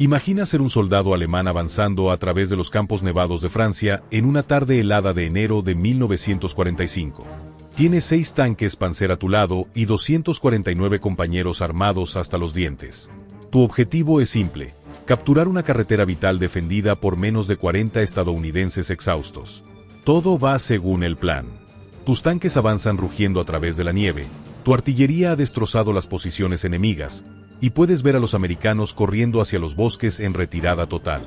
Imagina ser un soldado alemán avanzando a través de los campos nevados de Francia en una tarde helada de enero de 1945. Tienes 6 tanques Panzer a tu lado y 249 compañeros armados hasta los dientes. Tu objetivo es simple: capturar una carretera vital defendida por menos de 40 estadounidenses exhaustos. Todo va según el plan. Tus tanques avanzan rugiendo a través de la nieve, tu artillería ha destrozado las posiciones enemigas, y puedes ver a los americanos corriendo hacia los bosques en retirada total.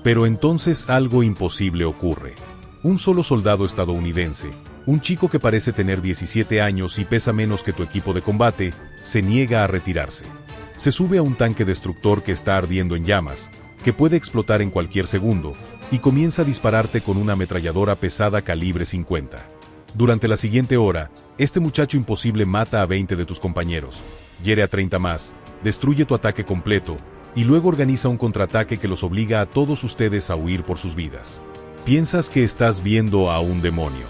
Pero entonces algo imposible ocurre. Un solo soldado estadounidense, un chico que parece tener 17 años y pesa menos que tu equipo de combate, se niega a retirarse. Se sube a un tanque destructor que está ardiendo en llamas, que puede explotar en cualquier segundo, y comienza a dispararte con una ametralladora pesada calibre 50. Durante la siguiente hora, este muchacho imposible mata a 20 de tus compañeros, hiere a 30 más, destruye tu ataque completo, y luego organiza un contraataque que los obliga a todos ustedes a huir por sus vidas. Piensas que estás viendo a un demonio.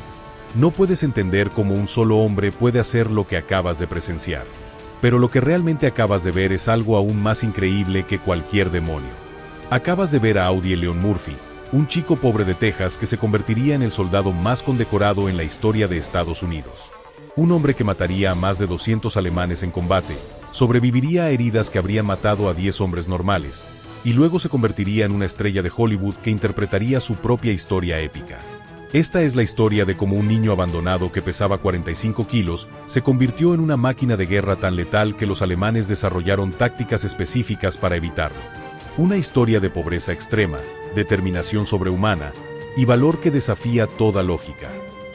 No puedes entender cómo un solo hombre puede hacer lo que acabas de presenciar. Pero lo que realmente acabas de ver es algo aún más increíble que cualquier demonio. Acabas de ver a Audie Leon Murphy, un chico pobre de Texas que se convertiría en el soldado más condecorado en la historia de Estados Unidos. Un hombre que mataría a más de 200 alemanes en combate, sobreviviría a heridas que habrían matado a 10 hombres normales, y luego se convertiría en una estrella de Hollywood que interpretaría su propia historia épica. Esta es la historia de cómo un niño abandonado que pesaba 45 kilos se convirtió en una máquina de guerra tan letal que los alemanes desarrollaron tácticas específicas para evitarlo. Una historia de pobreza extrema, determinación sobrehumana y valor que desafía toda lógica.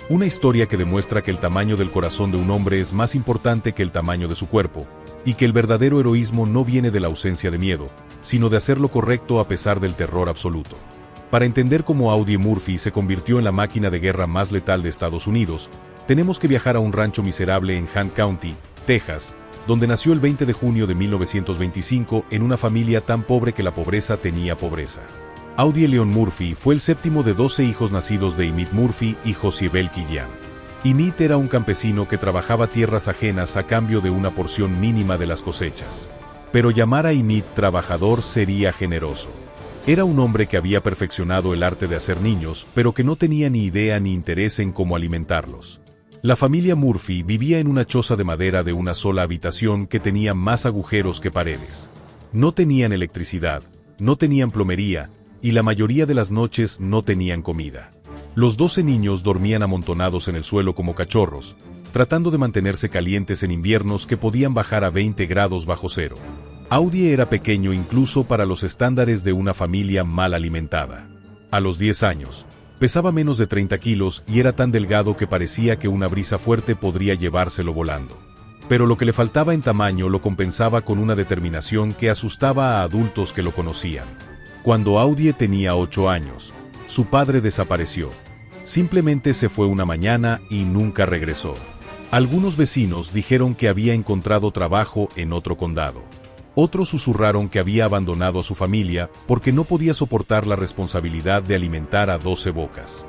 Una historia que demuestra que el tamaño del corazón de un hombre es más importante que el tamaño de su cuerpo, y que el verdadero heroísmo no viene de la ausencia de miedo, sino de hacer lo correcto a pesar del terror absoluto. Para entender cómo Audie Murphy se convirtió en la máquina de guerra más letal de Estados Unidos, tenemos que viajar a un rancho miserable en Hunt County, Texas, donde nació el 20 de junio de 1925 en una familia tan pobre que la pobreza tenía pobreza. Audie Leon Murphy fue el séptimo de 12 hijos nacidos de Emmett Murphy y Josibel Killian. Emmett era un campesino que trabajaba tierras ajenas a cambio de una porción mínima de las cosechas. Pero llamar a Emmett trabajador sería generoso. Era un hombre que había perfeccionado el arte de hacer niños, pero que no tenía ni idea ni interés en cómo alimentarlos. La familia Murphy vivía en una choza de madera de una sola habitación que tenía más agujeros que paredes. No tenían electricidad, no tenían plomería, y la mayoría de las noches no tenían comida. Los 12 niños dormían amontonados en el suelo como cachorros, tratando de mantenerse calientes en inviernos que podían bajar a 20 grados bajo cero. Audie era pequeño incluso para los estándares de una familia mal alimentada. A los 10 años, pesaba menos de 30 kilos y era tan delgado que parecía que una brisa fuerte podría llevárselo volando. Pero lo que le faltaba en tamaño lo compensaba con una determinación que asustaba a adultos que lo conocían. Cuando Audie tenía 8 años, su padre desapareció. Simplemente se fue una mañana y nunca regresó. Algunos vecinos dijeron que había encontrado trabajo en otro condado. Otros susurraron que había abandonado a su familia porque no podía soportar la responsabilidad de alimentar a 12 bocas.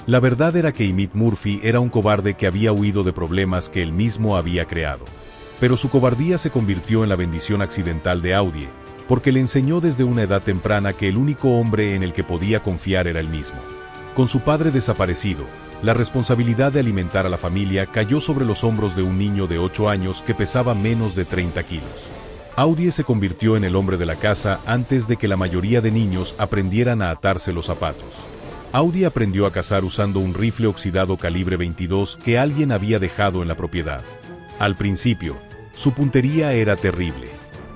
La verdad era que Emmett Murphy era un cobarde que había huido de problemas que él mismo había creado. Pero su cobardía se convirtió en la bendición accidental de Audie, porque le enseñó desde una edad temprana que el único hombre en el que podía confiar era él mismo. Con su padre desaparecido, la responsabilidad de alimentar a la familia cayó sobre los hombros de un niño de 8 años que pesaba menos de 30 kilos. Audie se convirtió en el hombre de la casa antes de que la mayoría de niños aprendieran a atarse los zapatos. Audie aprendió a cazar usando un rifle oxidado calibre 22 que alguien había dejado en la propiedad. Al principio, su puntería era terrible.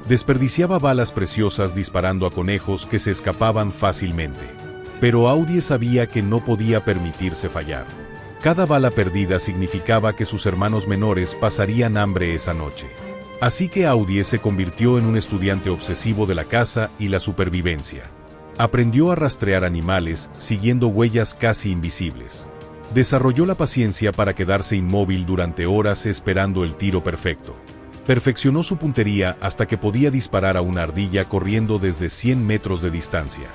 Desperdiciaba balas preciosas disparando a conejos que se escapaban fácilmente. Pero Audie sabía que no podía permitirse fallar. Cada bala perdida significaba que sus hermanos menores pasarían hambre esa noche. Así que Audie se convirtió en un estudiante obsesivo de la caza y la supervivencia. Aprendió a rastrear animales, siguiendo huellas casi invisibles. Desarrolló la paciencia para quedarse inmóvil durante horas esperando el tiro perfecto. Perfeccionó su puntería hasta que podía disparar a una ardilla corriendo desde 100 metros de distancia.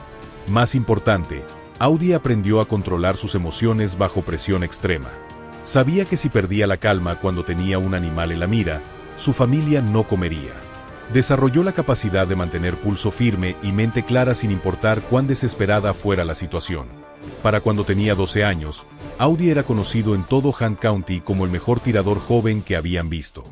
Más importante, Audie aprendió a controlar sus emociones bajo presión extrema. Sabía que si perdía la calma cuando tenía un animal en la mira, su familia no comería. Desarrolló la capacidad de mantener pulso firme y mente clara sin importar cuán desesperada fuera la situación. Para cuando tenía 12 años, Audie era conocido en todo Hunt County como el mejor tirador joven que habían visto.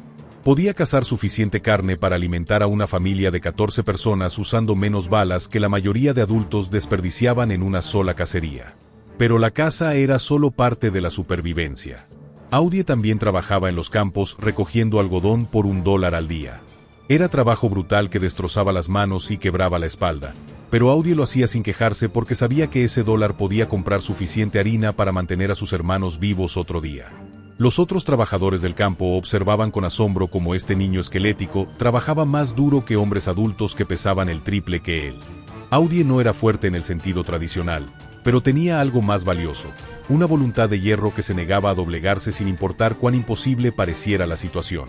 Podía cazar suficiente carne para alimentar a una familia de 14 personas usando menos balas que la mayoría de adultos desperdiciaban en una sola cacería. Pero la caza era solo parte de la supervivencia. Audie también trabajaba en los campos recogiendo algodón por $1 al día. Era trabajo brutal que destrozaba las manos y quebraba la espalda, pero Audie lo hacía sin quejarse porque sabía que ese $1 podía comprar suficiente harina para mantener a sus hermanos vivos otro día. Los otros trabajadores del campo observaban con asombro cómo este niño esquelético trabajaba más duro que hombres adultos que pesaban el triple que él. Audie no era fuerte en el sentido tradicional, pero tenía algo más valioso, una voluntad de hierro que se negaba a doblegarse sin importar cuán imposible pareciera la situación.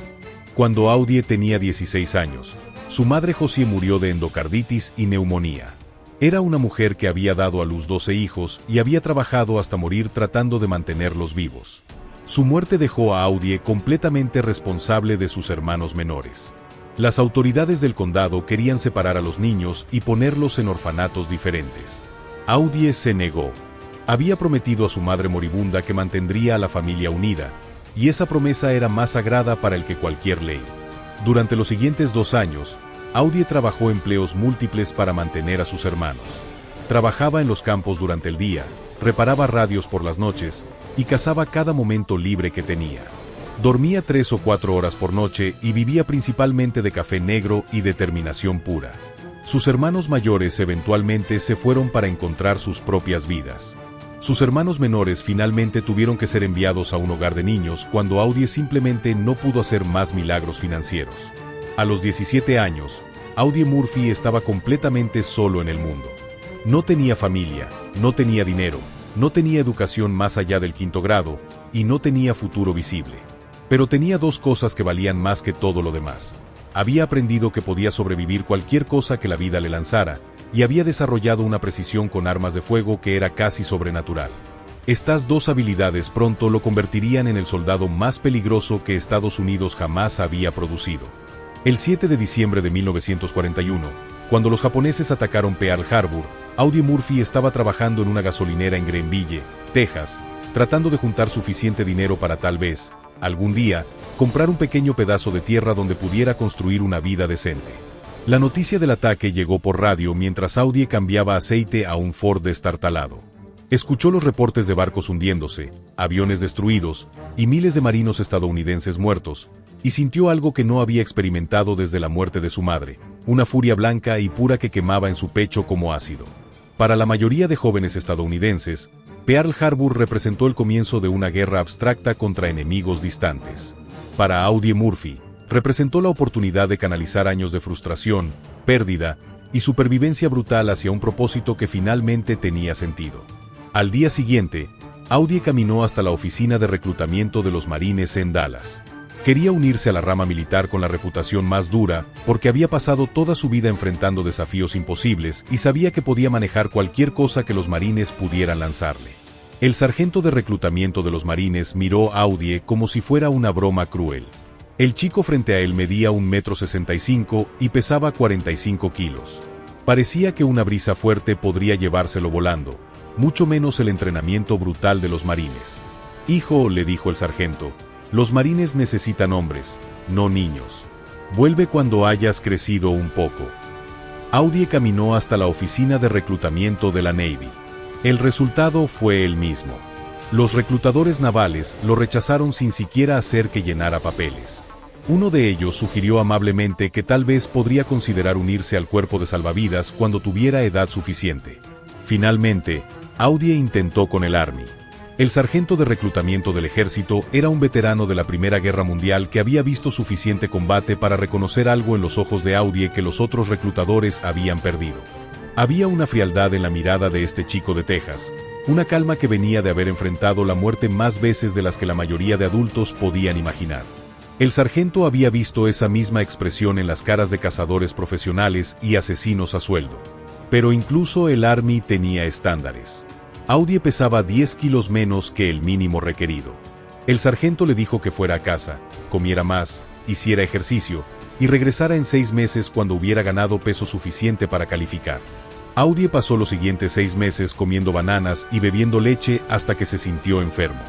Cuando Audie tenía 16 años, su madre Josie murió de endocarditis y neumonía. Era una mujer que había dado a luz 12 hijos y había trabajado hasta morir tratando de mantenerlos vivos. Su muerte dejó a Audie completamente responsable de sus hermanos menores. Las autoridades del condado querían separar a los niños y ponerlos en orfanatos diferentes. Audie se negó. Había prometido a su madre moribunda que mantendría a la familia unida, y esa promesa era más sagrada para él que cualquier ley. Durante los siguientes 2 años, Audie trabajó empleos múltiples para mantener a sus hermanos. Trabajaba en los campos durante el día, reparaba radios por las noches, y cazaba cada momento libre que tenía. Dormía 3 o 4 horas por noche y vivía principalmente de café negro y determinación pura. Sus hermanos mayores eventualmente se fueron para encontrar sus propias vidas. Sus hermanos menores finalmente tuvieron que ser enviados a un hogar de niños cuando Audie simplemente no pudo hacer más milagros financieros. A los 17 años, Audie Murphy estaba completamente solo en el mundo. No tenía familia, no tenía dinero, no tenía educación más allá del 5º grado, y no tenía futuro visible. Pero tenía 2 cosas que valían más que todo lo demás. Había aprendido que podía sobrevivir cualquier cosa que la vida le lanzara, y había desarrollado una precisión con armas de fuego que era casi sobrenatural. Estas 2 habilidades pronto lo convertirían en el soldado más peligroso que Estados Unidos jamás había producido. El 7 de diciembre de 1941, cuando los japoneses atacaron Pearl Harbor, Audie Murphy estaba trabajando en una gasolinera en Greenville, Texas, tratando de juntar suficiente dinero para tal vez, algún día, comprar un pequeño pedazo de tierra donde pudiera construir una vida decente. La noticia del ataque llegó por radio mientras Audie cambiaba aceite a un Ford destartalado. Escuchó los reportes de barcos hundiéndose, aviones destruidos, y miles de marinos estadounidenses muertos, y sintió algo que no había experimentado desde la muerte de su madre, una furia blanca y pura que quemaba en su pecho como ácido. Para la mayoría de jóvenes estadounidenses, Pearl Harbor representó el comienzo de una guerra abstracta contra enemigos distantes. Para Audie Murphy, representó la oportunidad de canalizar años de frustración, pérdida y supervivencia brutal hacia un propósito que finalmente tenía sentido. Al día siguiente, Audie caminó hasta la oficina de reclutamiento de los Marines en Dallas. Quería unirse a la rama militar con la reputación más dura, porque había pasado toda su vida enfrentando desafíos imposibles y sabía que podía manejar cualquier cosa que los Marines pudieran lanzarle. El sargento de reclutamiento de los Marines miró a Audie como si fuera una broma cruel. El chico frente a él medía 1,65 m y pesaba 45 kilos. Parecía que una brisa fuerte podría llevárselo volando, mucho menos el entrenamiento brutal de los Marines. «Hijo», le dijo el sargento, «los Marines necesitan hombres, no niños. Vuelve cuando hayas crecido un poco». Audie caminó hasta la oficina de reclutamiento de la Navy. El resultado fue el mismo. Los reclutadores navales lo rechazaron sin siquiera hacer que llenara papeles. Uno de ellos sugirió amablemente que tal vez podría considerar unirse al cuerpo de salvavidas cuando tuviera edad suficiente. Finalmente, Audie intentó con el Army. El sargento de reclutamiento del ejército era un veterano de la Primera Guerra Mundial que había visto suficiente combate para reconocer algo en los ojos de Audie que los otros reclutadores habían perdido. Había una frialdad en la mirada de este chico de Texas, una calma que venía de haber enfrentado la muerte más veces de las que la mayoría de adultos podían imaginar. El sargento había visto esa misma expresión en las caras de cazadores profesionales y asesinos a sueldo. Pero incluso el Army tenía estándares. Audie pesaba 10 kilos menos que el mínimo requerido. El sargento le dijo que fuera a casa, comiera más, hiciera ejercicio, y regresara en 6 meses cuando hubiera ganado peso suficiente para calificar. Audie pasó los siguientes 6 meses comiendo bananas y bebiendo leche hasta que se sintió enfermo.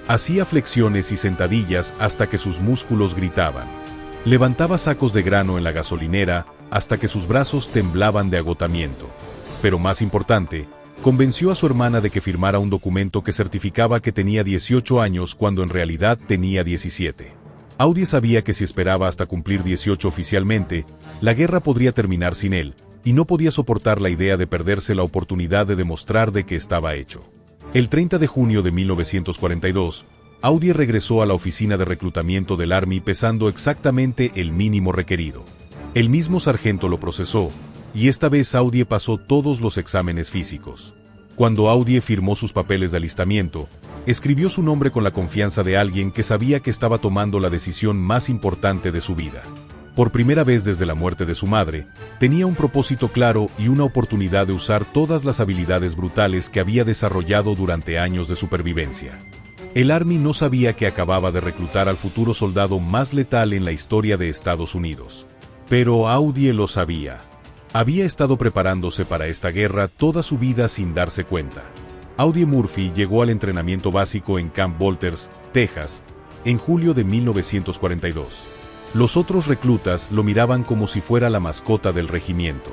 Hacía flexiones y sentadillas hasta que sus músculos gritaban. Levantaba sacos de grano en la gasolinera hasta que sus brazos temblaban de agotamiento. Pero más importante, convenció a su hermana de que firmara un documento que certificaba que tenía 18 años cuando en realidad tenía 17. Audie sabía que si esperaba hasta cumplir 18 oficialmente, la guerra podría terminar sin él, y no podía soportar la idea de perderse la oportunidad de demostrar de que estaba hecho. El 30 de junio de 1942, Audie regresó a la oficina de reclutamiento del Army pesando exactamente el mínimo requerido. El mismo sargento lo procesó, y esta vez Audie pasó todos los exámenes físicos. Cuando Audie firmó sus papeles de alistamiento, escribió su nombre con la confianza de alguien que sabía que estaba tomando la decisión más importante de su vida. Por primera vez desde la muerte de su madre, tenía un propósito claro y una oportunidad de usar todas las habilidades brutales que había desarrollado durante años de supervivencia. El Army no sabía que acababa de reclutar al futuro soldado más letal en la historia de Estados Unidos. Pero Audie lo sabía. Había estado preparándose para esta guerra toda su vida sin darse cuenta. Audie Murphy llegó al entrenamiento básico en Camp Walters, Texas, en julio de 1942. Los otros reclutas lo miraban como si fuera la mascota del regimiento.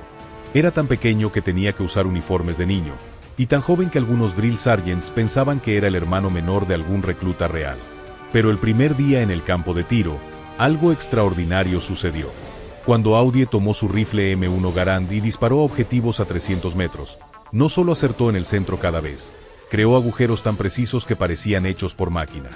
Era tan pequeño que tenía que usar uniformes de niño, y tan joven que algunos drill sergeants pensaban que era el hermano menor de algún recluta real. Pero el primer día en el campo de tiro, algo extraordinario sucedió. Cuando Audie tomó su rifle M1 Garand y disparó a objetivos a 300 metros, no solo acertó en el centro cada vez, creó agujeros tan precisos que parecían hechos por máquina.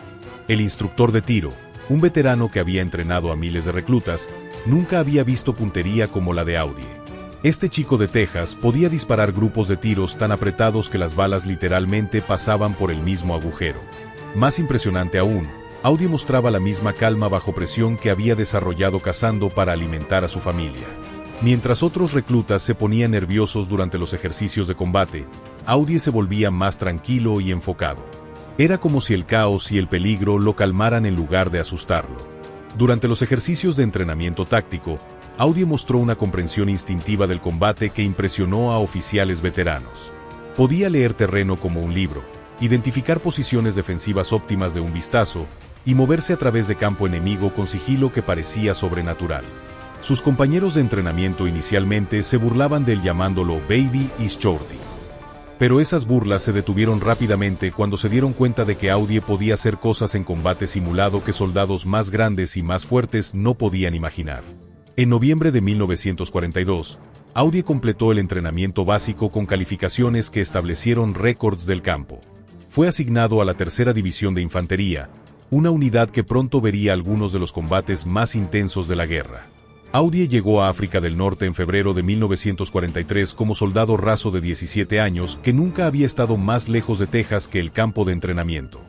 El instructor de tiro, un veterano que había entrenado a miles de reclutas, nunca había visto puntería como la de Audie. Este chico de Texas podía disparar grupos de tiros tan apretados que las balas literalmente pasaban por el mismo agujero. Más impresionante aún, Audie mostraba la misma calma bajo presión que había desarrollado cazando para alimentar a su familia. Mientras otros reclutas se ponían nerviosos durante los ejercicios de combate, Audie se volvía más tranquilo y enfocado. Era como si el caos y el peligro lo calmaran en lugar de asustarlo. Durante los ejercicios de entrenamiento táctico, Audie mostró una comprensión instintiva del combate que impresionó a oficiales veteranos. Podía leer terreno como un libro, identificar posiciones defensivas óptimas de un vistazo, y moverse a través de campo enemigo con sigilo que parecía sobrenatural. Sus compañeros de entrenamiento inicialmente se burlaban de él llamándolo Baby y Shorty. Pero esas burlas se detuvieron rápidamente cuando se dieron cuenta de que Audie podía hacer cosas en combate simulado que soldados más grandes y más fuertes no podían imaginar. En noviembre de 1942, Audie completó el entrenamiento básico con calificaciones que establecieron récords del campo. Fue asignado a la Tercera División de Infantería, una unidad que pronto vería algunos de los combates más intensos de la guerra. Audie llegó a África del Norte en febrero de 1943 como soldado raso de 17 años que nunca había estado más lejos de Texas que el campo de entrenamiento.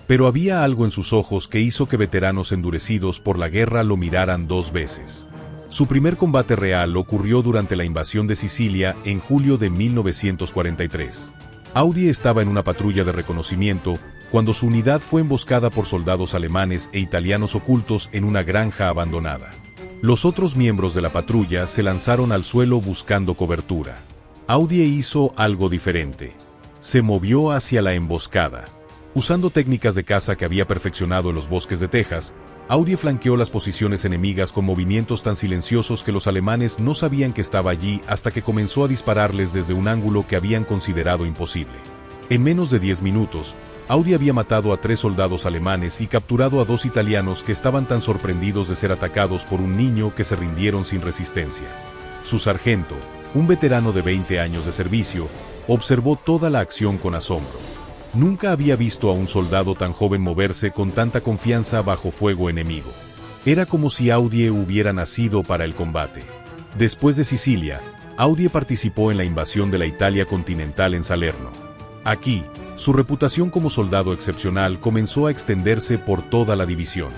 Pero había algo en sus ojos que hizo que veteranos endurecidos por la guerra lo miraran 2 veces. Su primer combate real ocurrió durante la invasión de Sicilia en julio de 1943. Audie estaba en una patrulla de reconocimiento cuando su unidad fue emboscada por soldados alemanes e italianos ocultos en una granja abandonada. Los otros miembros de la patrulla se lanzaron al suelo buscando cobertura. Audie hizo algo diferente. Se movió hacia la emboscada. Usando técnicas de caza que había perfeccionado en los bosques de Texas, Audie flanqueó las posiciones enemigas con movimientos tan silenciosos que los alemanes no sabían que estaba allí hasta que comenzó a dispararles desde un ángulo que habían considerado imposible. En menos de 10 minutos, Audie había matado a 3 soldados alemanes y capturado a 2 italianos que estaban tan sorprendidos de ser atacados por un niño que se rindieron sin resistencia. Su sargento, un veterano de 20 años de servicio, observó toda la acción con asombro. Nunca había visto a un soldado tan joven moverse con tanta confianza bajo fuego enemigo. Era como si Audie hubiera nacido para el combate. Después de Sicilia, Audie participó en la invasión de la Italia continental en Salerno. Aquí, su reputación como soldado excepcional comenzó a extenderse por toda la división.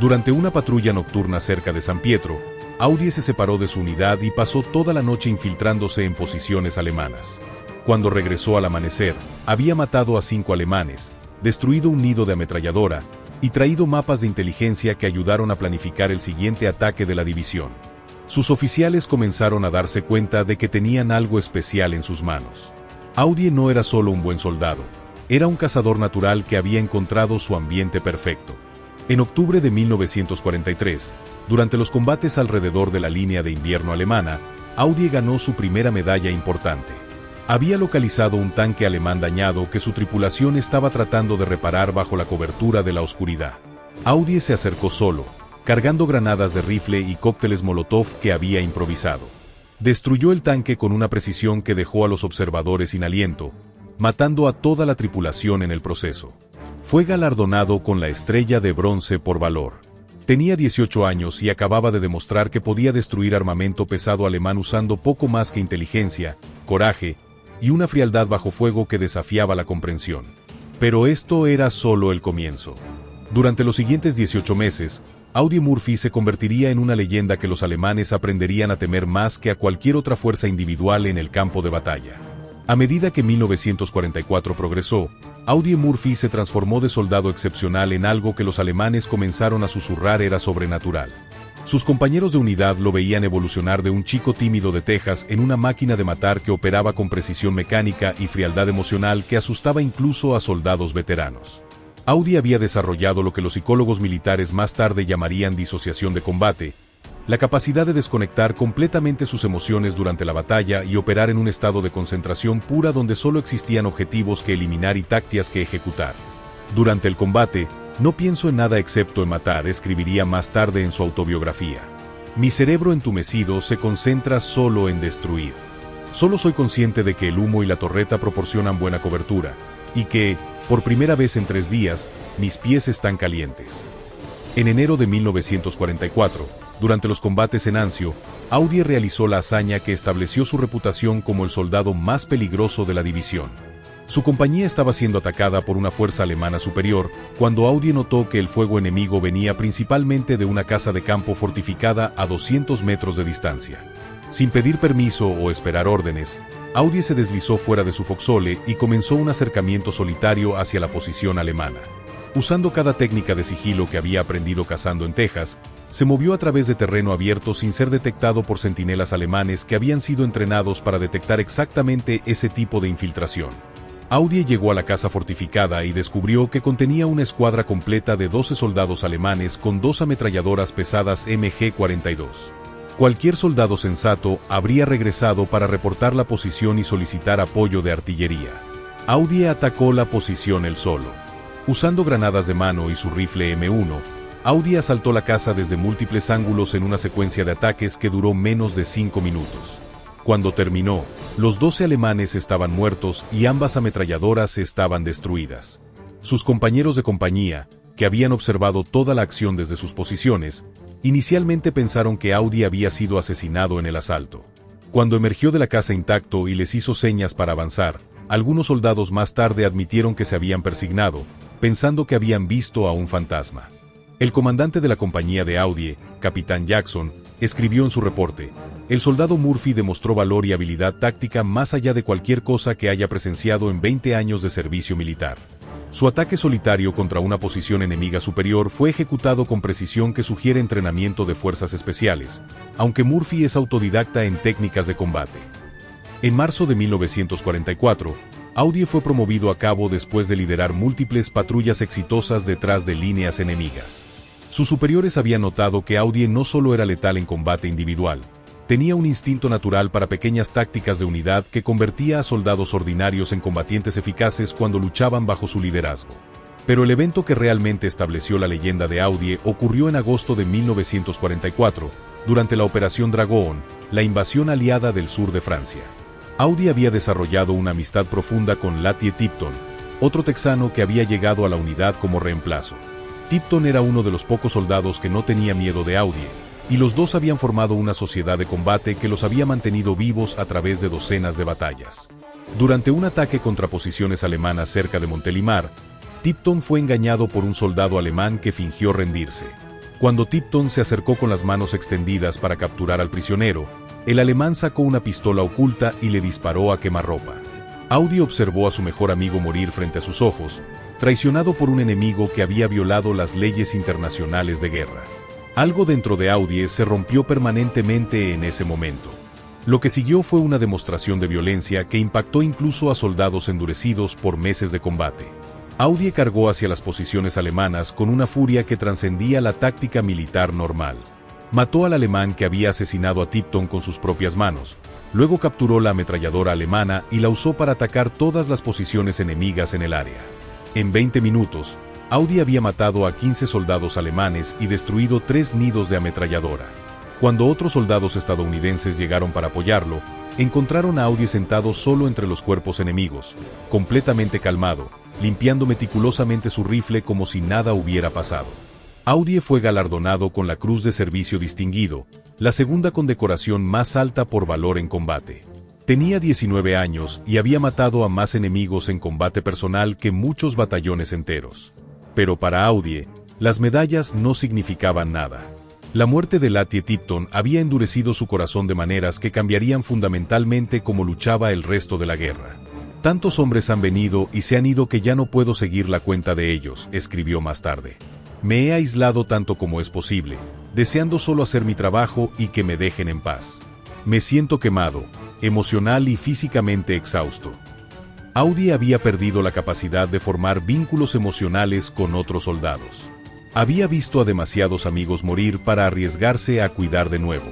Durante una patrulla nocturna cerca de San Pietro, Audie se separó de su unidad y pasó toda la noche infiltrándose en posiciones alemanas. Cuando regresó al amanecer, había matado a 5 alemanes, destruido un nido de ametralladora, y traído mapas de inteligencia que ayudaron a planificar el siguiente ataque de la división. Sus oficiales comenzaron a darse cuenta de que tenían algo especial en sus manos. Audie no era solo un buen soldado, era un cazador natural que había encontrado su ambiente perfecto. En octubre de 1943, durante los combates alrededor de la línea de invierno alemana, Audie ganó su primera medalla importante. Había localizado un tanque alemán dañado que su tripulación estaba tratando de reparar bajo la cobertura de la oscuridad. Audie se acercó solo, cargando granadas de rifle y cócteles Molotov que había improvisado. Destruyó el tanque con una precisión que dejó a los observadores sin aliento, matando a toda la tripulación en el proceso. Fue galardonado con la Estrella de Bronce por valor. Tenía 18 años y acababa de demostrar que podía destruir armamento pesado alemán usando poco más que inteligencia, coraje y una frialdad bajo fuego que desafiaba la comprensión. Pero esto era solo el comienzo. Durante los siguientes 18 meses, Audie Murphy se convertiría en una leyenda que los alemanes aprenderían a temer más que a cualquier otra fuerza individual en el campo de batalla. A medida que 1944 progresó, Audie Murphy se transformó de soldado excepcional en algo que los alemanes comenzaron a susurrar era sobrenatural. Sus compañeros de unidad lo veían evolucionar de un chico tímido de Texas en una máquina de matar que operaba con precisión mecánica y frialdad emocional que asustaba incluso a soldados veteranos. Audie había desarrollado lo que los psicólogos militares más tarde llamarían disociación de combate, la capacidad de desconectar completamente sus emociones durante la batalla y operar en un estado de concentración pura donde solo existían objetivos que eliminar y tácticas que ejecutar. Durante el combate, no pienso en nada excepto en matar, escribiría más tarde en su autobiografía. Mi cerebro entumecido se concentra solo en destruir. Solo soy consciente de que el humo y la torreta proporcionan buena cobertura, y que, por primera vez en 3 días, mis pies están calientes. En enero de 1944, durante los combates en Anzio, Audie realizó la hazaña que estableció su reputación como el soldado más peligroso de la división. Su compañía estaba siendo atacada por una fuerza alemana superior, cuando Audie notó que el fuego enemigo venía principalmente de una casa de campo fortificada a 200 metros de distancia. Sin pedir permiso o esperar órdenes, Audie se deslizó fuera de su foxhole y comenzó un acercamiento solitario hacia la posición alemana. Usando cada técnica de sigilo que había aprendido cazando en Texas, se movió a través de terreno abierto sin ser detectado por centinelas alemanes que habían sido entrenados para detectar exactamente ese tipo de infiltración. Audie llegó a la casa fortificada y descubrió que contenía una escuadra completa de 12 soldados alemanes con 2 ametralladoras pesadas MG-42. Cualquier soldado sensato habría regresado para reportar la posición y solicitar apoyo de artillería. Audie atacó la posición él solo. Usando granadas de mano y su rifle M1, Audie asaltó la casa desde múltiples ángulos en una secuencia de ataques que duró menos de 5 minutos. Cuando terminó, los 12 alemanes estaban muertos y ambas ametralladoras estaban destruidas. Sus compañeros de compañía, que habían observado toda la acción desde sus posiciones, inicialmente pensaron que Audie había sido asesinado en el asalto. Cuando emergió de la casa intacto y les hizo señas para avanzar, algunos soldados más tarde admitieron que se habían persignado, pensando que habían visto a un fantasma. El comandante de la compañía de Audie, Capitán Jackson, escribió en su reporte: el soldado Murphy demostró valor y habilidad táctica más allá de cualquier cosa que haya presenciado en 20 años de servicio militar. Su ataque solitario contra una posición enemiga superior fue ejecutado con precisión que sugiere entrenamiento de fuerzas especiales, aunque Murphy es autodidacta en técnicas de combate. En marzo de 1944, Audie fue promovido a cabo después de liderar múltiples patrullas exitosas detrás de líneas enemigas. Sus superiores habían notado que Audie no solo era letal en combate individual, tenía un instinto natural para pequeñas tácticas de unidad que convertía a soldados ordinarios en combatientes eficaces cuando luchaban bajo su liderazgo. Pero el evento que realmente estableció la leyenda de Audie ocurrió en agosto de 1944, durante la Operación Dragón, la invasión aliada del sur de Francia. Audie había desarrollado una amistad profunda con Latier Tipton, otro texano que había llegado a la unidad como reemplazo. Tipton era uno de los pocos soldados que no tenía miedo de Audie, y los dos habían formado una sociedad de combate que los había mantenido vivos a través de docenas de batallas. Durante un ataque contra posiciones alemanas cerca de Montelimar, Tipton fue engañado por un soldado alemán que fingió rendirse. Cuando Tipton se acercó con las manos extendidas para capturar al prisionero, el alemán sacó una pistola oculta y le disparó a quemarropa. Audie observó a su mejor amigo morir frente a sus ojos, traicionado por un enemigo que había violado las leyes internacionales de guerra. Algo dentro de Audie se rompió permanentemente en ese momento. Lo que siguió fue una demostración de violencia que impactó incluso a soldados endurecidos por meses de combate. Audie cargó hacia las posiciones alemanas con una furia que trascendía la táctica militar normal. Mató al alemán que había asesinado a Tipton con sus propias manos. Luego capturó la ametralladora alemana y la usó para atacar todas las posiciones enemigas en el área. En 20 minutos, Audie había matado a 15 soldados alemanes y destruido 3 nidos de ametralladora. Cuando otros soldados estadounidenses llegaron para apoyarlo, encontraron a Audie sentado solo entre los cuerpos enemigos, completamente calmado, limpiando meticulosamente su rifle como si nada hubiera pasado. Audie fue galardonado con la Cruz de Servicio Distinguido, la segunda condecoración más alta por valor en combate. Tenía 19 años y había matado a más enemigos en combate personal que muchos batallones enteros. Pero para Audie, las medallas no significaban nada. La muerte de Latie Tipton había endurecido su corazón de maneras que cambiarían fundamentalmente cómo luchaba el resto de la guerra. Tantos hombres han venido y se han ido que ya no puedo seguir la cuenta de ellos, escribió más tarde. Me he aislado tanto como es posible, deseando solo hacer mi trabajo y que me dejen en paz. Me siento quemado, emocional y físicamente exhausto. Audie había perdido la capacidad de formar vínculos emocionales con otros soldados. Había visto a demasiados amigos morir para arriesgarse a cuidar de nuevo.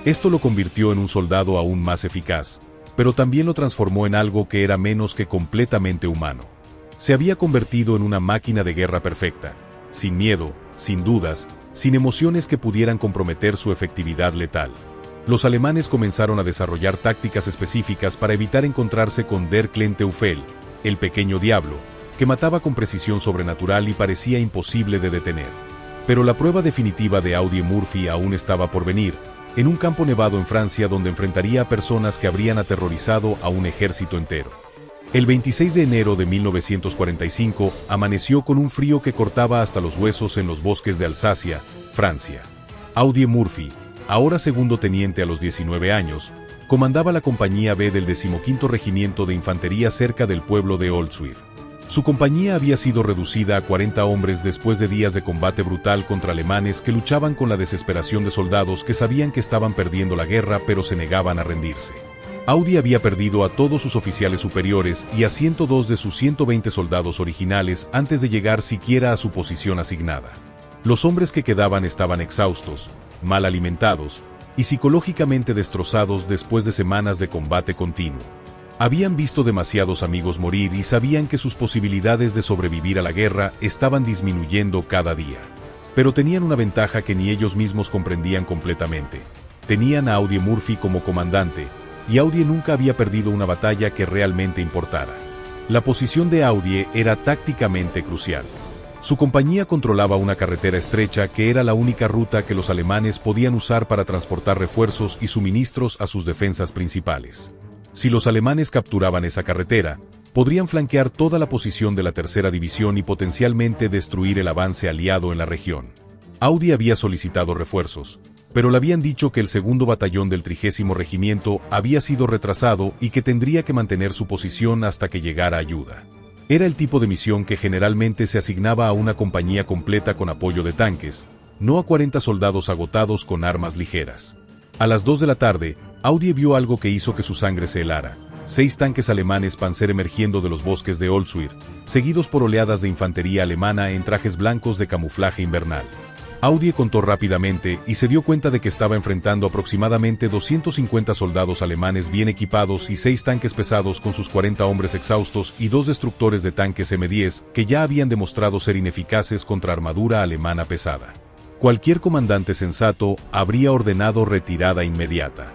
Esto lo convirtió en un soldado aún más eficaz, pero también lo transformó en algo que era menos que completamente humano. Se había convertido en una máquina de guerra perfecta, sin miedo, sin dudas, sin emociones que pudieran comprometer su efectividad letal. Los alemanes comenzaron a desarrollar tácticas específicas para evitar encontrarse con Der kleine Teufel, el pequeño diablo, que mataba con precisión sobrenatural y parecía imposible de detener. Pero la prueba definitiva de Audie Murphy aún estaba por venir, en un campo nevado en Francia donde enfrentaría a personas que habrían aterrorizado a un ejército entero. El 26 de enero de 1945 amaneció con un frío que cortaba hasta los huesos en los bosques de Alsacia, Francia. Audie Murphy, ahora segundo teniente a los 19 años, comandaba la compañía B del 15º Regimiento de Infantería cerca del pueblo de Oldsuir. Su compañía había sido reducida a 40 hombres después de días de combate brutal contra alemanes que luchaban con la desesperación de soldados que sabían que estaban perdiendo la guerra pero se negaban a rendirse. Audie había perdido a todos sus oficiales superiores y a 102 de sus 120 soldados originales antes de llegar siquiera a su posición asignada. Los hombres que quedaban estaban exhaustos, mal alimentados y psicológicamente destrozados después de semanas de combate continuo. Habían visto demasiados amigos morir y sabían que sus posibilidades de sobrevivir a la guerra estaban disminuyendo cada día. Pero tenían una ventaja que ni ellos mismos comprendían completamente. Tenían a Audie Murphy como comandante, y Audie nunca había perdido una batalla que realmente importara. La posición de Audie era tácticamente crucial. Su compañía controlaba una carretera estrecha que era la única ruta que los alemanes podían usar para transportar refuerzos y suministros a sus defensas principales. Si los alemanes capturaban esa carretera, podrían flanquear toda la posición de la tercera división y potencialmente destruir el avance aliado en la región. Audie había solicitado refuerzos, pero le habían dicho que el segundo batallón del 30º Regimiento había sido retrasado y que tendría que mantener su posición hasta que llegara ayuda. Era el tipo de misión que generalmente se asignaba a una compañía completa con apoyo de tanques, no a 40 soldados agotados con armas ligeras. A las 2 de la tarde, Audie vio algo que hizo que su sangre se helara. 6 tanques alemanes Panzer emergiendo de los bosques de Oldsuir, seguidos por oleadas de infantería alemana en trajes blancos de camuflaje invernal. Audie contó rápidamente y se dio cuenta de que estaba enfrentando aproximadamente 250 soldados alemanes bien equipados y 6 tanques pesados con sus 40 hombres exhaustos y 2 destructores de tanques M10 que ya habían demostrado ser ineficaces contra armadura alemana pesada. Cualquier comandante sensato habría ordenado retirada inmediata.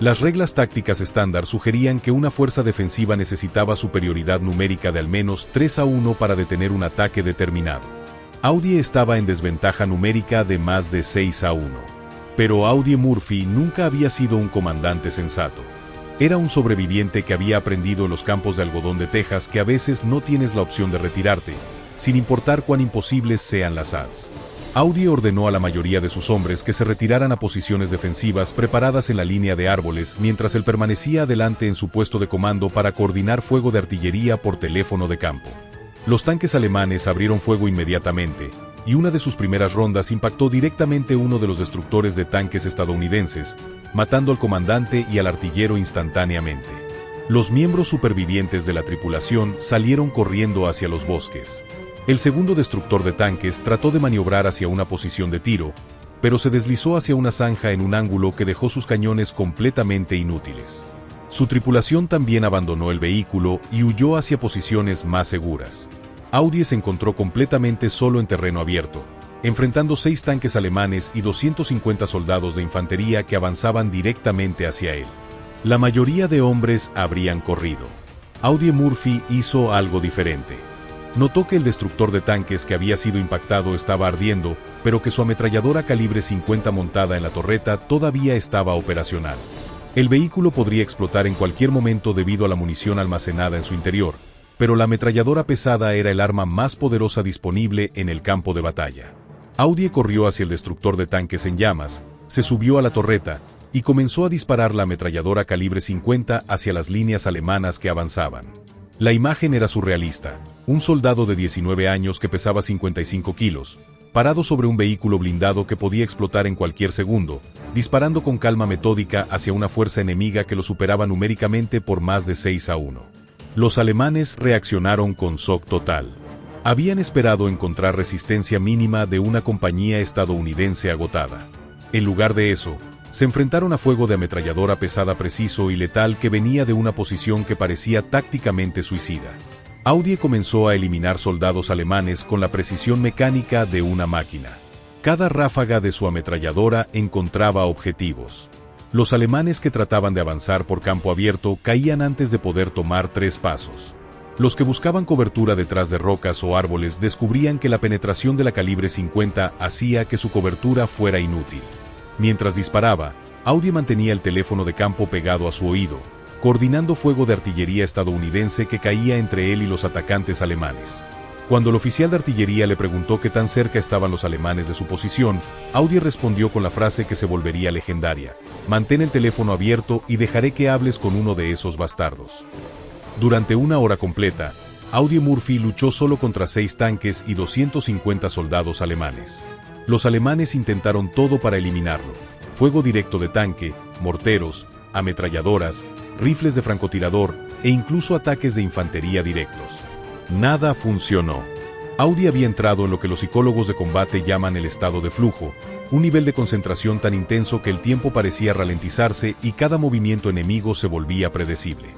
Las reglas tácticas estándar sugerían que una fuerza defensiva necesitaba superioridad numérica de al menos 3-1 para detener un ataque determinado. Audie estaba en desventaja numérica de más de 6-1. Pero Audie Murphy nunca había sido un comandante sensato. Era un sobreviviente que había aprendido en los campos de algodón de Texas que a veces no tienes la opción de retirarte, sin importar cuán imposibles sean las odds. Audie ordenó a la mayoría de sus hombres que se retiraran a posiciones defensivas preparadas en la línea de árboles mientras él permanecía adelante en su puesto de comando para coordinar fuego de artillería por teléfono de campo. Los tanques alemanes abrieron fuego inmediatamente, y una de sus primeras rondas impactó directamente uno de los destructores de tanques estadounidenses, matando al comandante y al artillero instantáneamente. Los miembros supervivientes de la tripulación salieron corriendo hacia los bosques. El segundo destructor de tanques trató de maniobrar hacia una posición de tiro, pero se deslizó hacia una zanja en un ángulo que dejó sus cañones completamente inútiles. Su tripulación también abandonó el vehículo y huyó hacia posiciones más seguras. Audie se encontró completamente solo en terreno abierto, enfrentando 6 tanques alemanes y 250 soldados de infantería que avanzaban directamente hacia él. La mayoría de hombres habrían corrido. Audie Murphy hizo algo diferente. Notó que el destructor de tanques que había sido impactado estaba ardiendo, pero que su ametralladora calibre 50 montada en la torreta todavía estaba operacional. El vehículo podría explotar en cualquier momento debido a la munición almacenada en su interior, pero la ametralladora pesada era el arma más poderosa disponible en el campo de batalla. Audie corrió hacia el destructor de tanques en llamas, se subió a la torreta y comenzó a disparar la ametralladora calibre 50 hacia las líneas alemanas que avanzaban. La imagen era surrealista: un soldado de 19 años que pesaba 55 kilos, parado sobre un vehículo blindado que podía explotar en cualquier segundo, disparando con calma metódica hacia una fuerza enemiga que lo superaba numéricamente por más de 6-1. Los alemanes reaccionaron con shock total. Habían esperado encontrar resistencia mínima de una compañía estadounidense agotada. En lugar de eso, se enfrentaron a fuego de ametralladora pesada preciso y letal que venía de una posición que parecía tácticamente suicida. Audie comenzó a eliminar soldados alemanes con la precisión mecánica de una máquina. Cada ráfaga de su ametralladora encontraba objetivos. Los alemanes que trataban de avanzar por campo abierto caían antes de poder tomar 3 pasos. Los que buscaban cobertura detrás de rocas o árboles descubrían que la penetración de la calibre 50 hacía que su cobertura fuera inútil. Mientras disparaba, Audie mantenía el teléfono de campo pegado a su oído, coordinando fuego de artillería estadounidense que caía entre él y los atacantes alemanes. Cuando el oficial de artillería le preguntó qué tan cerca estaban los alemanes de su posición, Audie respondió con la frase que se volvería legendaria: «Mantén el teléfono abierto y dejaré que hables con uno de esos bastardos». Durante una hora completa, Audie Murphy luchó solo contra 6 tanques y 250 soldados alemanes. Los alemanes intentaron todo para eliminarlo: fuego directo de tanque, morteros, ametralladoras, rifles de francotirador e incluso ataques de infantería directos. Nada funcionó. Audie había entrado en lo que los psicólogos de combate llaman el estado de flujo, un nivel de concentración tan intenso que el tiempo parecía ralentizarse y cada movimiento enemigo se volvía predecible.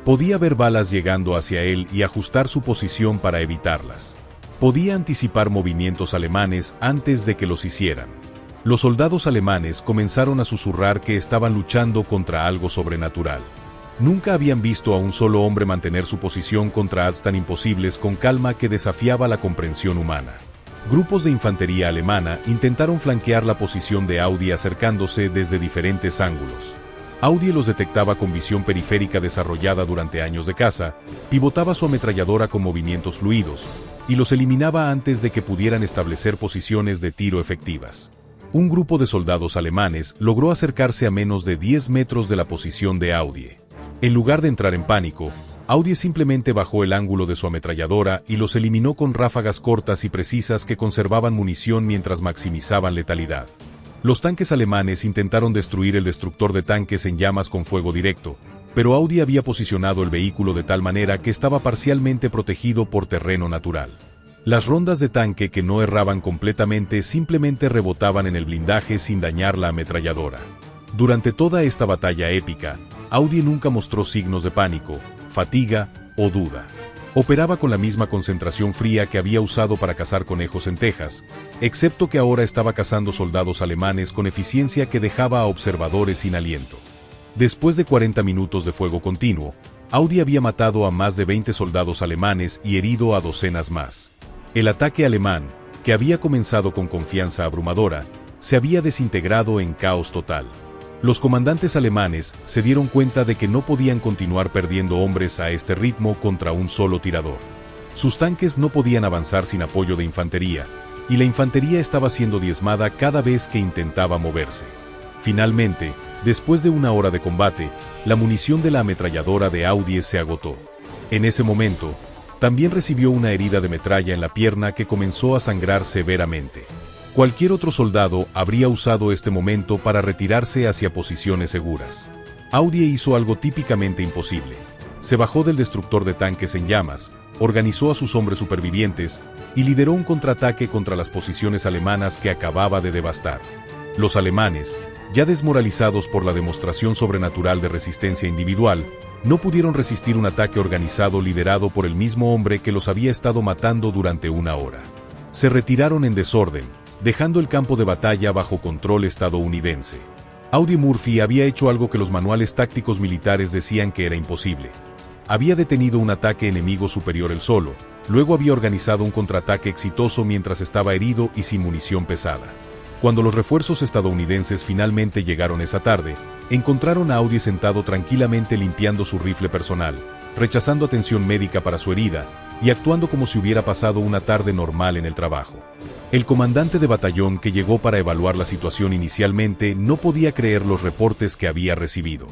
Podía ver balas llegando hacia él y ajustar su posición para evitarlas. Podía anticipar movimientos alemanes antes de que los hicieran. Los soldados alemanes comenzaron a susurrar que estaban luchando contra algo sobrenatural. Nunca habían visto a un solo hombre mantener su posición contra odds tan imposibles con calma que desafiaba la comprensión humana. Grupos de infantería alemana intentaron flanquear la posición de Audie acercándose desde diferentes ángulos. Audie los detectaba con visión periférica desarrollada durante años de caza, pivotaba su ametralladora con movimientos fluidos, y los eliminaba antes de que pudieran establecer posiciones de tiro efectivas. Un grupo de soldados alemanes logró acercarse a menos de 10 metros de la posición de Audie. En lugar de entrar en pánico, Audie simplemente bajó el ángulo de su ametralladora y los eliminó con ráfagas cortas y precisas que conservaban munición mientras maximizaban letalidad. Los tanques alemanes intentaron destruir el destructor de tanques en llamas con fuego directo, pero Audie había posicionado el vehículo de tal manera que estaba parcialmente protegido por terreno natural. Las rondas de tanque que no erraban completamente simplemente rebotaban en el blindaje sin dañar la ametralladora. Durante toda esta batalla épica, Audie nunca mostró signos de pánico, fatiga o duda. Operaba con la misma concentración fría que había usado para cazar conejos en Texas, excepto que ahora estaba cazando soldados alemanes con eficiencia que dejaba a observadores sin aliento. Después de 40 minutos de fuego continuo, Audie había matado a más de 20 soldados alemanes y herido a docenas más. El ataque alemán, que había comenzado con confianza abrumadora, se había desintegrado en caos total. Los comandantes alemanes se dieron cuenta de que no podían continuar perdiendo hombres a este ritmo contra un solo tirador. Sus tanques no podían avanzar sin apoyo de infantería, y la infantería estaba siendo diezmada cada vez que intentaba moverse. Finalmente, después de una hora de combate, la munición de la ametralladora de Audie se agotó. En ese momento, También recibió una herida de metralla en la pierna que comenzó a sangrar severamente. Cualquier otro soldado habría usado este momento para retirarse hacia posiciones seguras. Audie hizo algo típicamente imposible. Se bajó del destructor de tanques en llamas, organizó a sus hombres supervivientes y lideró un contraataque contra las posiciones alemanas que acababa de devastar. Los alemanes, ya desmoralizados por la demostración sobrenatural de resistencia individual, no pudieron resistir un ataque organizado liderado por el mismo hombre que los había estado matando durante una hora. Se retiraron en desorden, dejando el campo de batalla bajo control estadounidense. Audie Murphy había hecho algo que los manuales tácticos militares decían que era imposible. Había detenido un ataque enemigo superior él solo, luego había organizado un contraataque exitoso mientras estaba herido y sin munición pesada. Cuando los refuerzos estadounidenses finalmente llegaron esa tarde, encontraron a Audie sentado tranquilamente limpiando su rifle personal, rechazando atención médica para su herida y actuando como si hubiera pasado una tarde normal en el trabajo. El comandante de batallón que llegó para evaluar la situación inicialmente no podía creer los reportes que había recibido.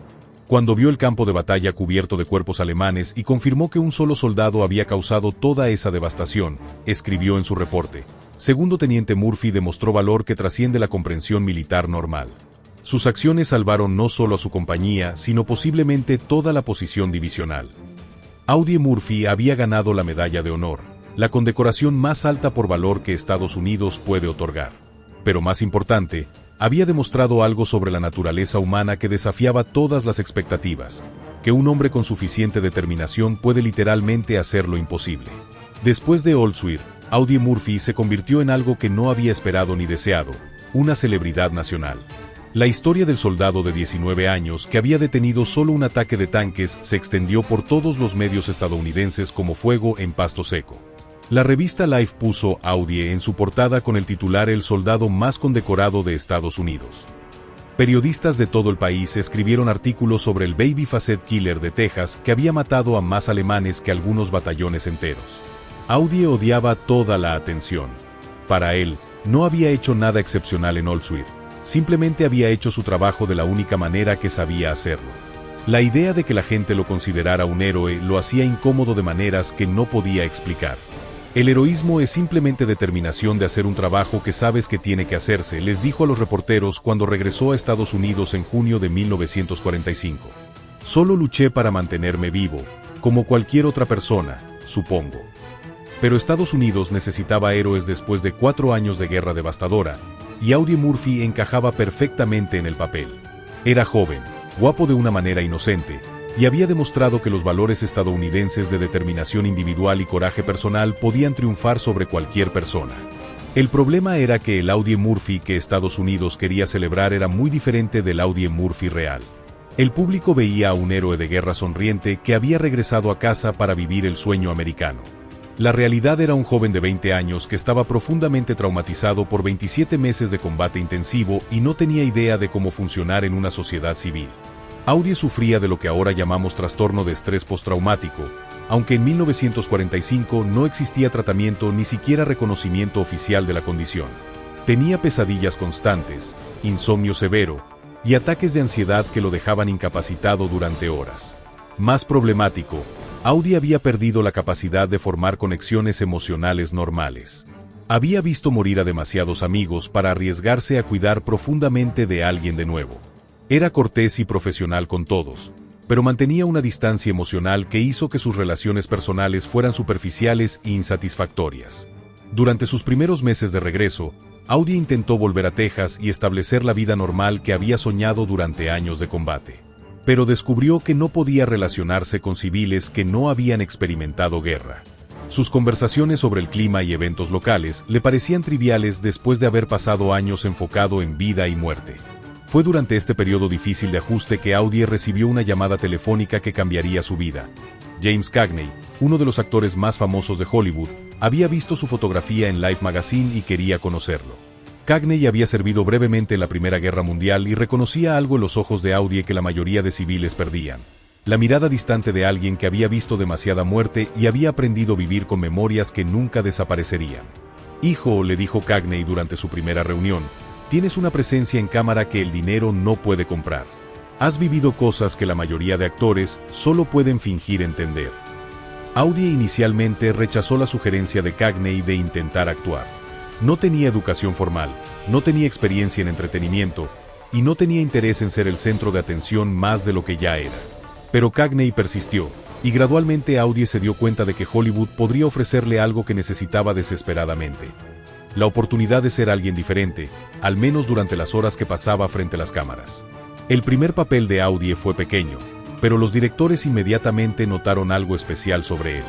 Cuando vio el campo de batalla cubierto de cuerpos alemanes y confirmó que un solo soldado había causado toda esa devastación, escribió en su reporte: Segundo Teniente Murphy demostró valor que trasciende la comprensión militar normal. Sus acciones salvaron no solo a su compañía, sino posiblemente toda la posición divisional. Audie Murphy había ganado la Medalla de Honor, la condecoración más alta por valor que Estados Unidos puede otorgar. Pero más importante, había demostrado algo sobre la naturaleza humana que desafiaba todas las expectativas, que un hombre con suficiente determinación puede literalmente hacer lo imposible. Después de Oldswir, Audie Murphy se convirtió en algo que no había esperado ni deseado, una celebridad nacional. La historia del soldado de 19 años que había detenido solo un ataque de tanques se extendió por todos los medios estadounidenses como fuego en pasto seco. La revista Life puso a Audie en su portada con el titular El soldado más condecorado de Estados Unidos. Periodistas de todo el país escribieron artículos sobre el Baby Facet Killer de Texas que había matado a más alemanes que algunos batallones enteros. Audie odiaba toda la atención. Para él, no había hecho nada excepcional en Oldswir, simplemente había hecho su trabajo de la única manera que sabía hacerlo. La idea de que la gente lo considerara un héroe lo hacía incómodo de maneras que no podía explicar. El heroísmo es simplemente determinación de hacer un trabajo que sabes que tiene que hacerse, les dijo a los reporteros cuando regresó a Estados Unidos en junio de 1945. Solo luché para mantenerme vivo, como cualquier otra persona, supongo. Pero Estados Unidos necesitaba héroes después de 4 años de guerra devastadora, y Audie Murphy encajaba perfectamente en el papel. Era joven, guapo de una manera inocente, y había demostrado que los valores estadounidenses de determinación individual y coraje personal podían triunfar sobre cualquier persona. El problema era que el Audie Murphy que Estados Unidos quería celebrar era muy diferente del Audie Murphy real. El público veía a un héroe de guerra sonriente que había regresado a casa para vivir el sueño americano. La realidad era un joven de 20 años que estaba profundamente traumatizado por 27 meses de combate intensivo y no tenía idea de cómo funcionar en una sociedad civil. Audie sufría de lo que ahora llamamos trastorno de estrés postraumático, aunque en 1945 no existía tratamiento ni siquiera reconocimiento oficial de la condición. Tenía pesadillas constantes, insomnio severo y ataques de ansiedad que lo dejaban incapacitado durante horas. Más problemático, Audie había perdido la capacidad de formar conexiones emocionales normales. Había visto morir a demasiados amigos para arriesgarse a cuidar profundamente de alguien de nuevo. Era cortés y profesional con todos, pero mantenía una distancia emocional que hizo que sus relaciones personales fueran superficiales e insatisfactorias. Durante sus primeros meses de regreso, Audie intentó volver a Texas y establecer la vida normal que había soñado durante años de combate. Pero descubrió que no podía relacionarse con civiles que no habían experimentado guerra. Sus conversaciones sobre el clima y eventos locales le parecían triviales después de haber pasado años enfocado en vida y muerte. Fue durante este periodo difícil de ajuste que Audie recibió una llamada telefónica que cambiaría su vida. James Cagney, uno de los actores más famosos de Hollywood, había visto su fotografía en Life Magazine y quería conocerlo. Cagney había servido brevemente en la Primera Guerra Mundial y reconocía algo en los ojos de Audie que la mayoría de civiles perdían. La mirada distante de alguien que había visto demasiada muerte y había aprendido a vivir con memorias que nunca desaparecerían. «Hijo», le dijo Cagney durante su primera reunión, «tienes una presencia en cámara que el dinero no puede comprar. Has vivido cosas que la mayoría de actores solo pueden fingir entender». Audie inicialmente rechazó la sugerencia de Cagney de intentar actuar. No tenía educación formal, no tenía experiencia en entretenimiento, y no tenía interés en ser el centro de atención más de lo que ya era. Pero Cagney persistió, y gradualmente Audie se dio cuenta de que Hollywood podría ofrecerle algo que necesitaba desesperadamente: la oportunidad de ser alguien diferente, al menos durante las horas que pasaba frente a las cámaras. El primer papel de Audie fue pequeño, pero los directores inmediatamente notaron algo especial sobre él.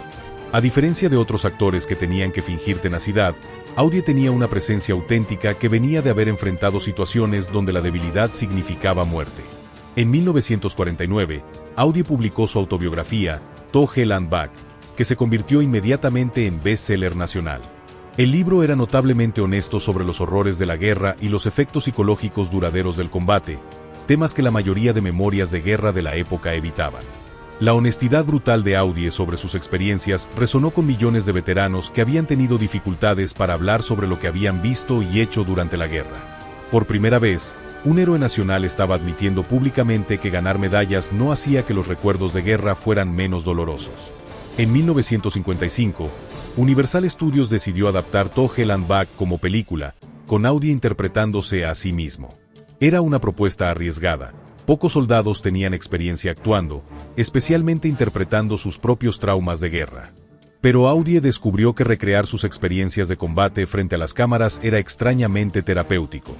A diferencia de otros actores que tenían que fingir tenacidad, Audie tenía una presencia auténtica que venía de haber enfrentado situaciones donde la debilidad significaba muerte. En 1949, Audie publicó su autobiografía, To Hell and Back, que se convirtió inmediatamente en bestseller nacional. El libro era notablemente honesto sobre los horrores de la guerra y los efectos psicológicos duraderos del combate, temas que la mayoría de memorias de guerra de la época evitaban. La honestidad brutal de Audie sobre sus experiencias resonó con millones de veteranos que habían tenido dificultades para hablar sobre lo que habían visto y hecho durante la guerra. Por primera vez, un héroe nacional estaba admitiendo públicamente que ganar medallas no hacía que los recuerdos de guerra fueran menos dolorosos. En 1955, Universal Studios decidió adaptar To Hell and Back como película, con Audie interpretándose a sí mismo. Era una propuesta arriesgada. Pocos soldados tenían experiencia actuando, especialmente interpretando sus propios traumas de guerra. Pero Audie descubrió que recrear sus experiencias de combate frente a las cámaras era extrañamente terapéutico.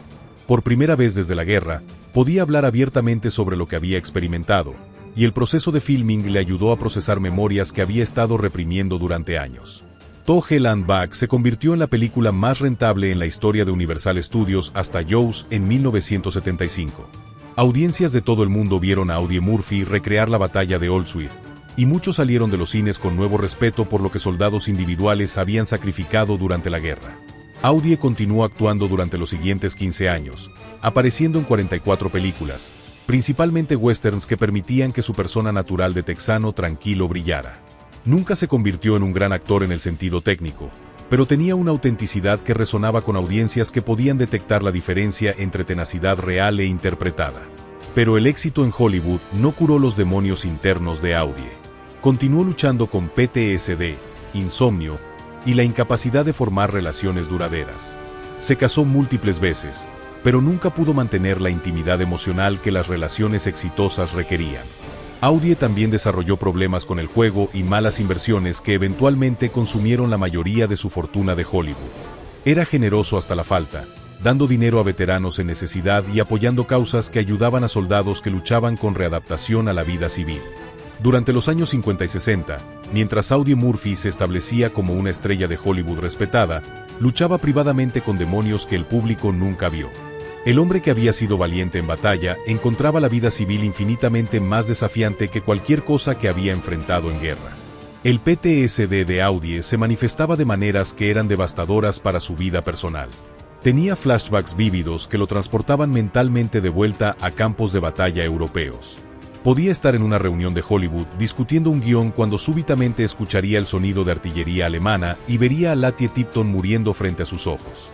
Por primera vez desde la guerra, podía hablar abiertamente sobre lo que había experimentado, y el proceso de filming le ayudó a procesar memorias que había estado reprimiendo durante años. To Hell and Back se convirtió en la película más rentable en la historia de Universal Studios hasta Jaws en 1975. Audiencias de todo el mundo vieron a Audie Murphy recrear la batalla de Auschwitz, y muchos salieron de los cines con nuevo respeto por lo que soldados individuales habían sacrificado durante la guerra. Audie continuó actuando durante los siguientes 15 años, apareciendo en 44 películas, principalmente westerns que permitían que su persona natural de texano tranquilo brillara. Nunca se convirtió en un gran actor en el sentido técnico, pero tenía una autenticidad que resonaba con audiencias que podían detectar la diferencia entre tenacidad real e interpretada. Pero el éxito en Hollywood no curó los demonios internos de Audie. Continuó luchando con PTSD, insomnio y la incapacidad de formar relaciones duraderas. Se casó múltiples veces, pero nunca pudo mantener la intimidad emocional que las relaciones exitosas requerían. Audie también desarrolló problemas con el juego y malas inversiones que eventualmente consumieron la mayoría de su fortuna de Hollywood. Era generoso hasta la falta, dando dinero a veteranos en necesidad y apoyando causas que ayudaban a soldados que luchaban con readaptación a la vida civil. Durante los años 50 y 60, mientras Audie Murphy se establecía como una estrella de Hollywood respetada, luchaba privadamente con demonios que el público nunca vio. El hombre que había sido valiente en batalla encontraba la vida civil infinitamente más desafiante que cualquier cosa que había enfrentado en guerra. El PTSD de Audie se manifestaba de maneras que eran devastadoras para su vida personal. Tenía flashbacks vívidos que lo transportaban mentalmente de vuelta a campos de batalla europeos. Podía estar en una reunión de Hollywood discutiendo un guión cuando súbitamente escucharía el sonido de artillería alemana y vería a Letty Tipton muriendo frente a sus ojos.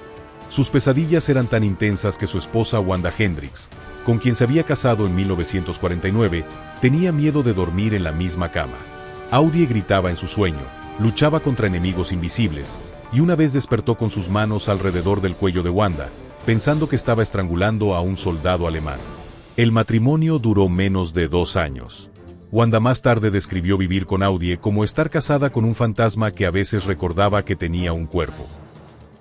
Sus pesadillas eran tan intensas que su esposa Wanda Hendricks, con quien se había casado en 1949, tenía miedo de dormir en la misma cama. Audie gritaba en su sueño, luchaba contra enemigos invisibles, y una vez despertó con sus manos alrededor del cuello de Wanda, pensando que estaba estrangulando a un soldado alemán. El matrimonio duró menos de 2 años. Wanda más tarde describió vivir con Audie como estar casada con un fantasma que a veces recordaba que tenía un cuerpo.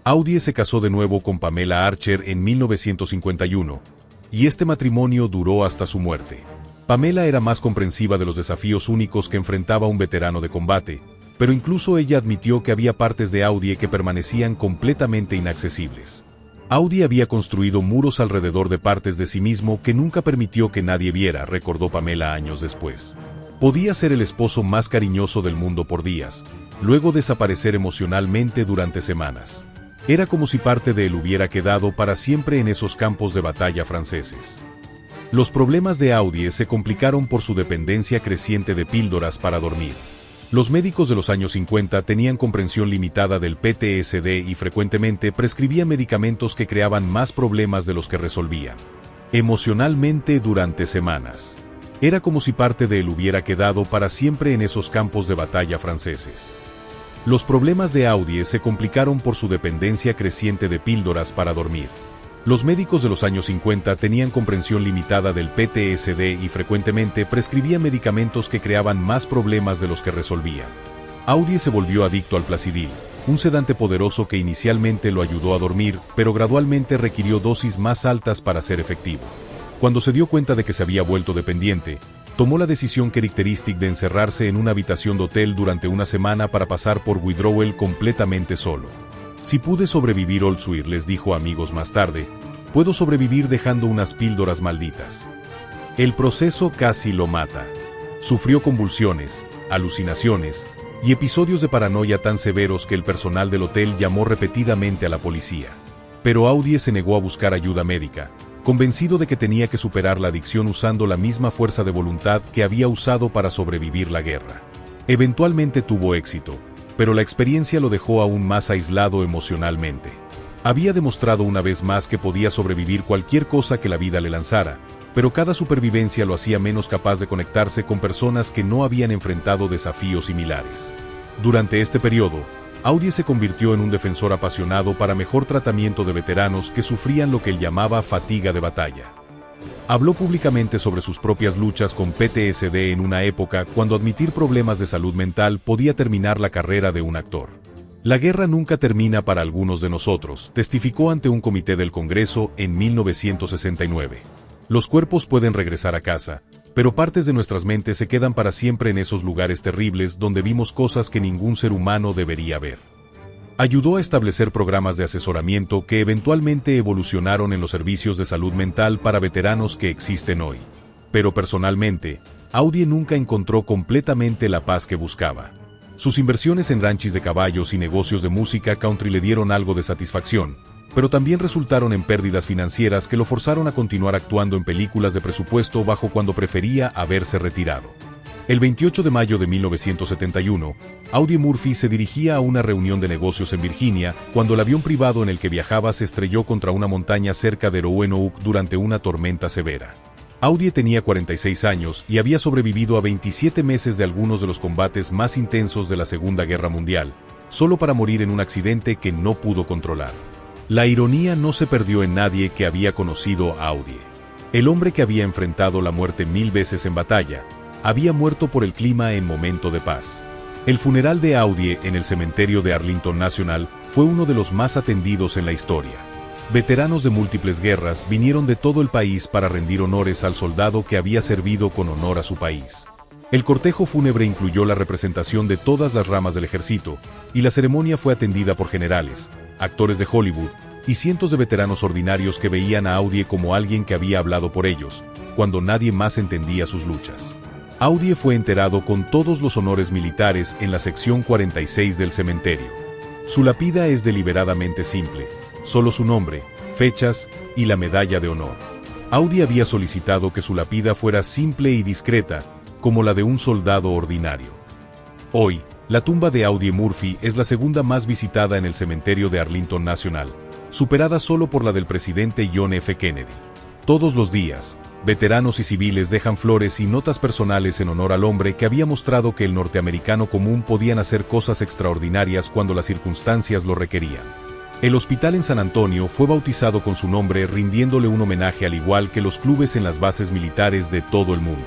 Audie se casó de nuevo con Pamela Archer en 1951, y este matrimonio duró hasta su muerte. Pamela era más comprensiva de los desafíos únicos que enfrentaba un veterano de combate, pero incluso ella admitió que había partes de Audie que permanecían completamente inaccesibles. Audie había construido muros alrededor de partes de sí mismo que nunca permitió que nadie viera, recordó Pamela años después. Podía ser el esposo más cariñoso del mundo por días, luego desaparecer emocionalmente durante semanas. Era como si parte de él hubiera quedado para siempre en esos campos de batalla franceses. Los problemas de Audie se complicaron por su dependencia creciente de píldoras para dormir. Los médicos de los años 50 tenían comprensión limitada del PTSD y frecuentemente prescribían medicamentos que creaban más problemas de los que resolvían. Emocionalmente durante semanas. Era como si parte de él hubiera quedado para siempre en esos campos de batalla franceses. Los problemas de Audie se complicaron por su dependencia creciente de píldoras para dormir. Los médicos de los años 50 tenían comprensión limitada del PTSD y frecuentemente prescribían medicamentos que creaban más problemas de los que resolvían. Audie se volvió adicto al Placidil, un sedante poderoso que inicialmente lo ayudó a dormir, pero gradualmente requirió dosis más altas para ser efectivo. Cuando se dio cuenta de que se había vuelto dependiente, tomó la decisión característica de encerrarse en una habitación de hotel durante una semana para pasar por withdrawal completamente solo. Si pude sobrevivir Old Sweet, les dijo a amigos más tarde, puedo sobrevivir dejando unas píldoras malditas. El proceso casi lo mata. Sufrió convulsiones, alucinaciones y episodios de paranoia tan severos que el personal del hotel llamó repetidamente a la policía. Pero Audie se negó a buscar ayuda médica, convencido de que tenía que superar la adicción usando la misma fuerza de voluntad que había usado para sobrevivir la guerra. Eventualmente tuvo éxito, pero la experiencia lo dejó aún más aislado emocionalmente. Había demostrado una vez más que podía sobrevivir cualquier cosa que la vida le lanzara, pero cada supervivencia lo hacía menos capaz de conectarse con personas que no habían enfrentado desafíos similares. Durante este periodo, Audie se convirtió en un defensor apasionado para mejor tratamiento de veteranos que sufrían lo que él llamaba fatiga de batalla. Habló públicamente sobre sus propias luchas con PTSD en una época cuando admitir problemas de salud mental podía terminar la carrera de un actor. La guerra nunca termina para algunos de nosotros, testificó ante un comité del Congreso en 1969. Los cuerpos pueden regresar a casa, pero partes de nuestras mentes se quedan para siempre en esos lugares terribles donde vimos cosas que ningún ser humano debería ver. Ayudó a establecer programas de asesoramiento que eventualmente evolucionaron en los servicios de salud mental para veteranos que existen hoy. Pero personalmente, Audie nunca encontró completamente la paz que buscaba. Sus inversiones en ranchis de caballos y negocios de música country le dieron algo de satisfacción, pero también resultaron en pérdidas financieras que lo forzaron a continuar actuando en películas de presupuesto bajo cuando prefería haberse retirado. El 28 de mayo de 1971, Audie Murphy se dirigía a una reunión de negocios en Virginia cuando el avión privado en el que viajaba se estrelló contra una montaña cerca de Roanoke durante una tormenta severa. Audie tenía 46 años y había sobrevivido a 27 meses de algunos de los combates más intensos de la Segunda Guerra Mundial, solo para morir en un accidente que no pudo controlar. La ironía no se perdió en nadie que había conocido a Audie. El hombre que había enfrentado la muerte 1000 veces en batalla, había muerto por el clima en momento de paz. El funeral de Audie en el cementerio de Arlington National fue uno de los más atendidos en la historia. Veteranos de múltiples guerras vinieron de todo el país para rendir honores al soldado que había servido con honor a su país. El cortejo fúnebre incluyó la representación de todas las ramas del ejército, y la ceremonia fue atendida por generales, actores de Hollywood, y cientos de veteranos ordinarios que veían a Audie como alguien que había hablado por ellos, cuando nadie más entendía sus luchas. Audie fue enterrado con todos los honores militares en la sección 46 del cementerio. Su lápida es deliberadamente simple, solo su nombre, fechas y la medalla de honor. Audie había solicitado que su lápida fuera simple y discreta, como la de un soldado ordinario. Hoy, la tumba de Audie Murphy es la segunda más visitada en el cementerio de Arlington National, superada solo por la del presidente John F. Kennedy. Todos los días, veteranos y civiles dejan flores y notas personales en honor al hombre que había mostrado que el norteamericano común podían hacer cosas extraordinarias cuando las circunstancias lo requerían. El hospital en San Antonio fue bautizado con su nombre, rindiéndole un homenaje al igual que los clubes en las bases militares de todo el mundo.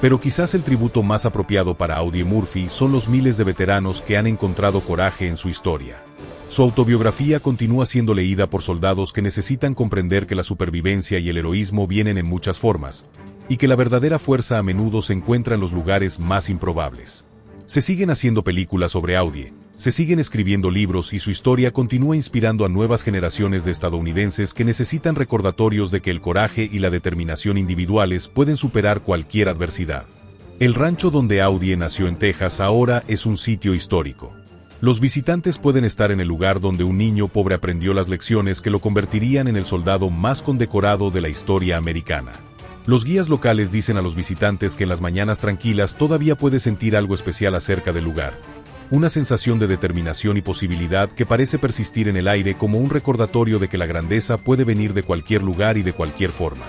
Pero quizás el tributo más apropiado para Audie Murphy son los miles de veteranos que han encontrado coraje en su historia. Su autobiografía continúa siendo leída por soldados que necesitan comprender que la supervivencia y el heroísmo vienen en muchas formas, y que la verdadera fuerza a menudo se encuentra en los lugares más improbables. Se siguen haciendo películas sobre Audie, se siguen escribiendo libros y su historia continúa inspirando a nuevas generaciones de estadounidenses que necesitan recordatorios de que el coraje y la determinación individuales pueden superar cualquier adversidad. El rancho donde Audie nació en Texas ahora es un sitio histórico. Los visitantes pueden estar en el lugar donde un niño pobre aprendió las lecciones que lo convertirían en el soldado más condecorado de la historia americana. Los guías locales dicen a los visitantes que en las mañanas tranquilas todavía puede sentir algo especial acerca del lugar. Una sensación de determinación y posibilidad que parece persistir en el aire como un recordatorio de que la grandeza puede venir de cualquier lugar y de cualquier forma.